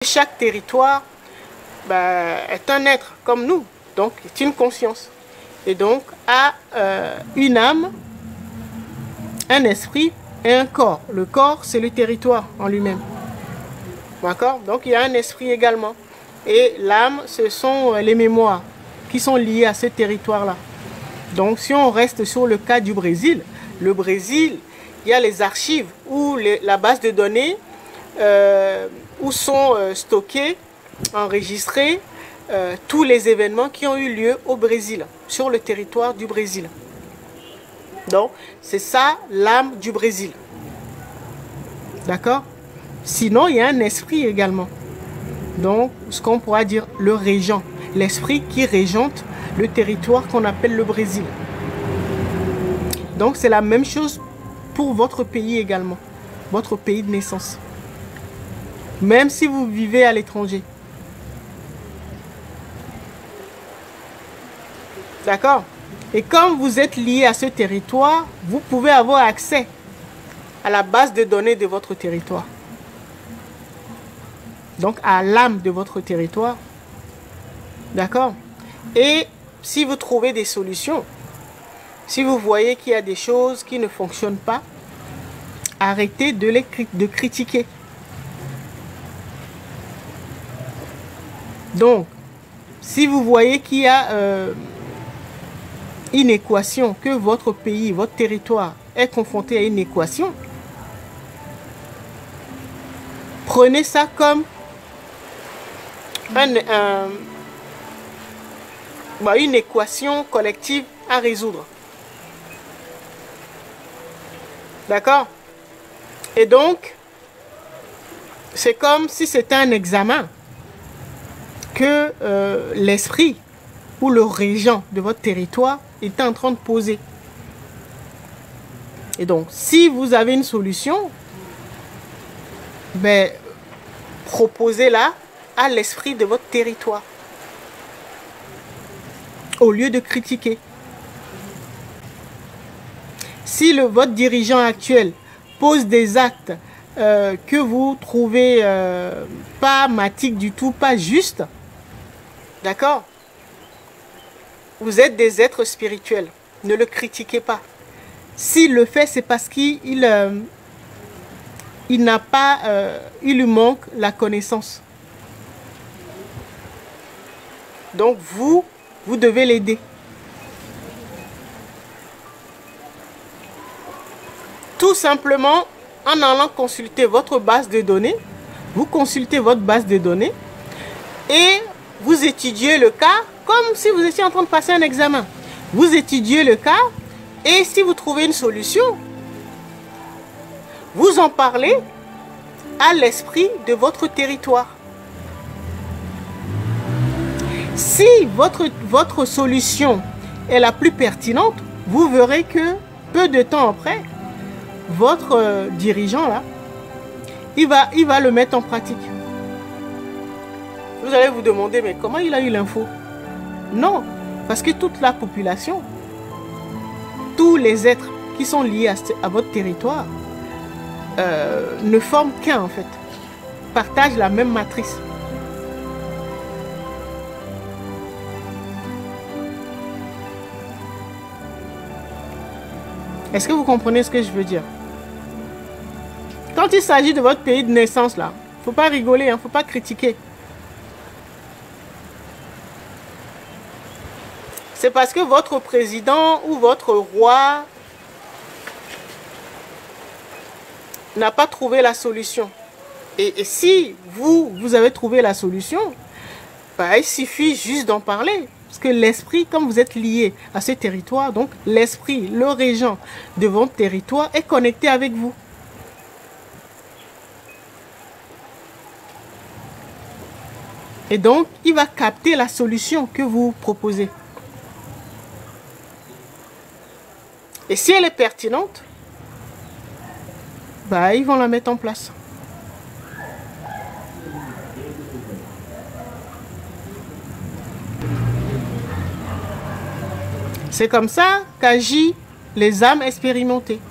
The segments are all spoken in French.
Chaque territoire est un être comme nous, donc c'est une conscience. Et donc a une âme, un esprit et un corps. Le corps, c'est le territoire en lui-même. D'accord? Donc il y a un esprit également. Et l'âme, ce sont les mémoires qui sont liées à ce territoire-là. Donc si on reste sur le cas du Brésil, le Brésil, il y a les archives ou la base de données où sont stockés, enregistrés tous les événements qui ont eu lieu au Brésil, sur le territoire du Brésil. Donc, c'est ça l'âme du Brésil. D'accord? Sinon, il y a un esprit également. Donc, ce qu'on pourra dire le régent, l'esprit qui régente le territoire qu'on appelle le Brésil. Donc, c'est la même chose pour votre pays également, votre pays de naissance. Même si vous vivez à l'étranger. D'accord? Et comme vous êtes lié à ce territoire, vous pouvez avoir accès à la base de données de votre territoire. Donc à l'âme de votre territoire. D'accord? Et si vous trouvez des solutions, si vous voyez qu'il y a des choses qui ne fonctionnent pas, arrêtez de critiquer. Donc, si vous voyez qu'il y a une équation, que votre pays, votre territoire est confronté à une équation, prenez ça comme une équation collective à résoudre. D'accord? Et donc, c'est comme si c'était un examen que l'esprit ou le régent de votre territoire est en train de poser. Et donc, si vous avez une solution, proposez-la à l'esprit de votre territoire, au lieu de critiquer. Si votre dirigeant actuel pose des actes que vous trouvez pas mathiques du tout, pas justes, d'accord? Vous êtes des êtres spirituels. Ne le critiquez pas. S'il le fait, c'est parce qu'il n'a pas, il lui manque la connaissance. Donc vous devez l'aider. Tout simplement en allant consulter votre base de données. Vous consultez votre base de données et vous étudiez le cas comme si vous étiez en train de passer un examen. Vous étudiez le cas et si vous trouvez une solution, vous en parlez à l'esprit de votre territoire. Si votre solution est la plus pertinente, vous verrez que peu de temps après, votre dirigeant là, il va le mettre en pratique. Vous allez vous demander, mais comment il a eu l'info? Non, parce que toute la population, tous les êtres qui sont liés à votre territoire ne forment qu'un en fait, partagent la même matrice. Est-ce que vous comprenez ce que je veux dire? Quand il s'agit de votre pays de naissance là, faut pas rigoler, faut pas critiquer. C'est parce que votre président ou votre roi n'a pas trouvé la solution. Et si vous avez trouvé la solution, il suffit juste d'en parler. Parce que l'esprit, comme vous êtes lié à ce territoire, donc l'esprit, le régent de votre territoire est connecté avec vous. Et donc, il va capter la solution que vous proposez. Et si elle est pertinente, ils vont la mettre en place. C'est comme ça qu'agissent les âmes expérimentées.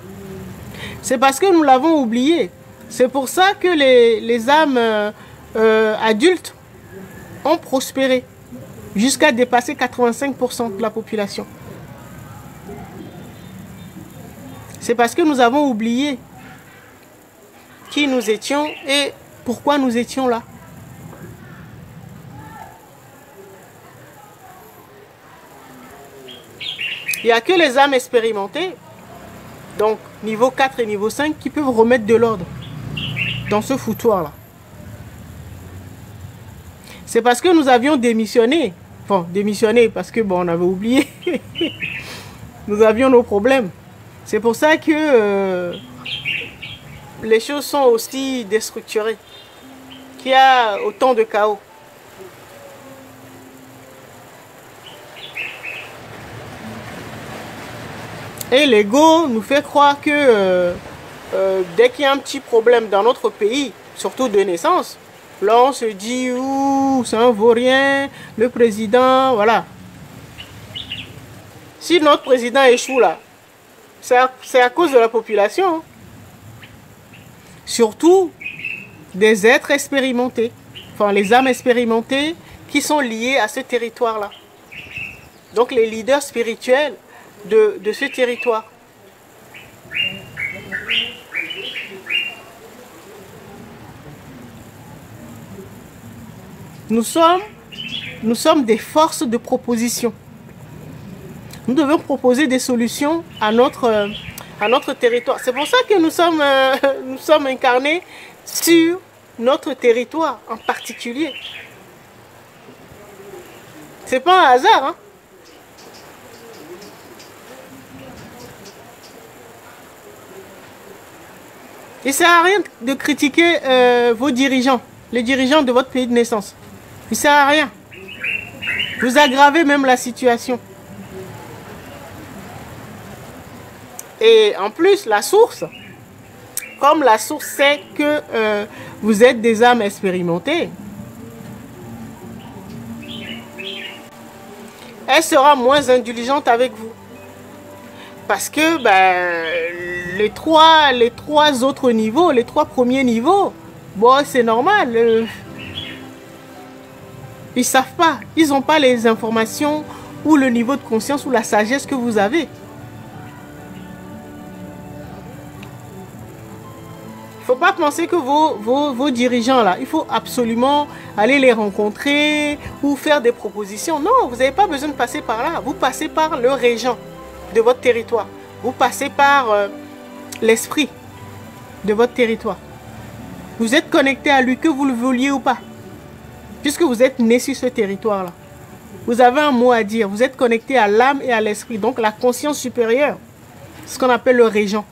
C'est parce que nous l'avons oublié. C'est pour ça que les âmes adultes ont prospéré jusqu'à dépasser 85% de la population. C'est parce que nous avons oublié qui nous étions et pourquoi nous étions là. Il n'y a que les âmes expérimentées, donc niveau 4 et niveau 5, qui peuvent remettre de l'ordre dans ce foutoir-là. C'est parce que nous avions démissionné. Enfin, démissionné parce que, bon, on avait oublié. Nous avions nos problèmes. C'est pour ça que les choses sont aussi déstructurées, qu'il y a autant de chaos. Et l'ego nous fait croire que dès qu'il y a un petit problème dans notre pays, surtout de naissance, là on se dit, ouh, c'est un vaurien, le président, voilà. Si notre président échoue là, c'est à cause de la population. Surtout des êtres expérimentés, enfin les âmes expérimentées qui sont liées à ce territoire-là. Donc les leaders spirituels de ce territoire. Nous sommes des forces de proposition. Nous devons proposer des solutions à notre territoire. C'est pour ça que nous sommes incarnés sur notre territoire en particulier. C'est pas un hasard, hein? Il ne sert à rien de critiquer vos dirigeants, les dirigeants de votre pays de naissance. Il ne sert à rien. Vous aggravez même la situation. Et en plus, la source, comme la source sait que vous êtes des âmes expérimentées, elle sera moins indulgente avec vous. Parce que les trois autres niveaux, les trois premiers niveaux, bon, c'est normal. Ils ne savent pas. Ils n'ont pas les informations ou le niveau de conscience ou la sagesse que vous avez. Il ne faut pas penser que vos dirigeants, là, il faut absolument aller les rencontrer ou faire des propositions. Non, vous n'avez pas besoin de passer par là. Vous passez par le régent de votre territoire. Vous passez par l'esprit de votre territoire. Vous êtes connecté à lui, que vous le vouliez ou pas. Puisque vous êtes né sur ce territoire-là. Vous avez un mot à dire. Vous êtes connecté à l'âme et à l'esprit. Donc la conscience supérieure. Ce qu'on appelle le régent.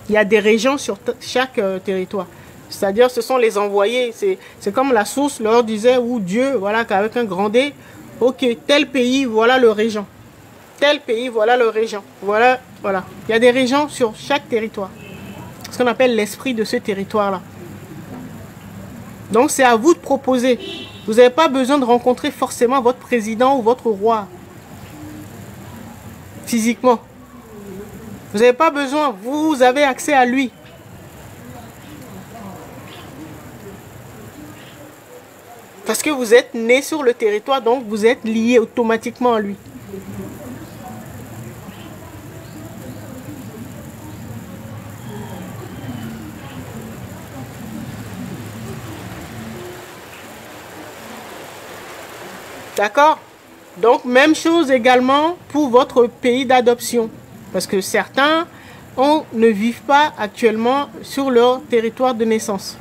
Il y a des régents sur chaque territoire. C'est-à-dire ce sont les envoyés. C'est comme la source leur disait, ou Dieu, voilà, qu'avec un grand D, ok, tel pays, voilà le régent. Tel pays, voilà le régent. Voilà. Il y a des régents sur chaque territoire. Ce qu'on appelle l'esprit de ce territoire-là. Donc c'est à vous de proposer. Vous n'avez pas besoin de rencontrer forcément votre président ou votre roi. Physiquement. Vous n'avez pas besoin. Vous avez accès à lui. Parce que vous êtes né sur le territoire, donc vous êtes lié automatiquement à lui. D'accord? Donc, même chose également pour votre pays d'adoption. Parce que certains ne vivent pas actuellement sur leur territoire de naissance.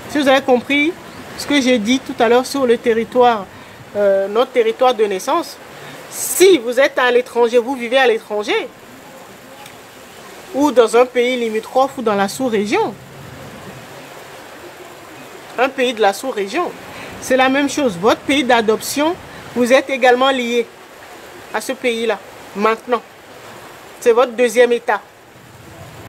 Si vous avez compris ce que j'ai dit tout à l'heure sur le territoire, notre territoire de naissance, si vous êtes à l'étranger, vous vivez à l'étranger, ou dans un pays limitrophe ou dans la sous-région, un pays de la sous-région, c'est la même chose. Votre pays d'adoption, vous êtes également lié à ce pays-là, maintenant. C'est votre deuxième état.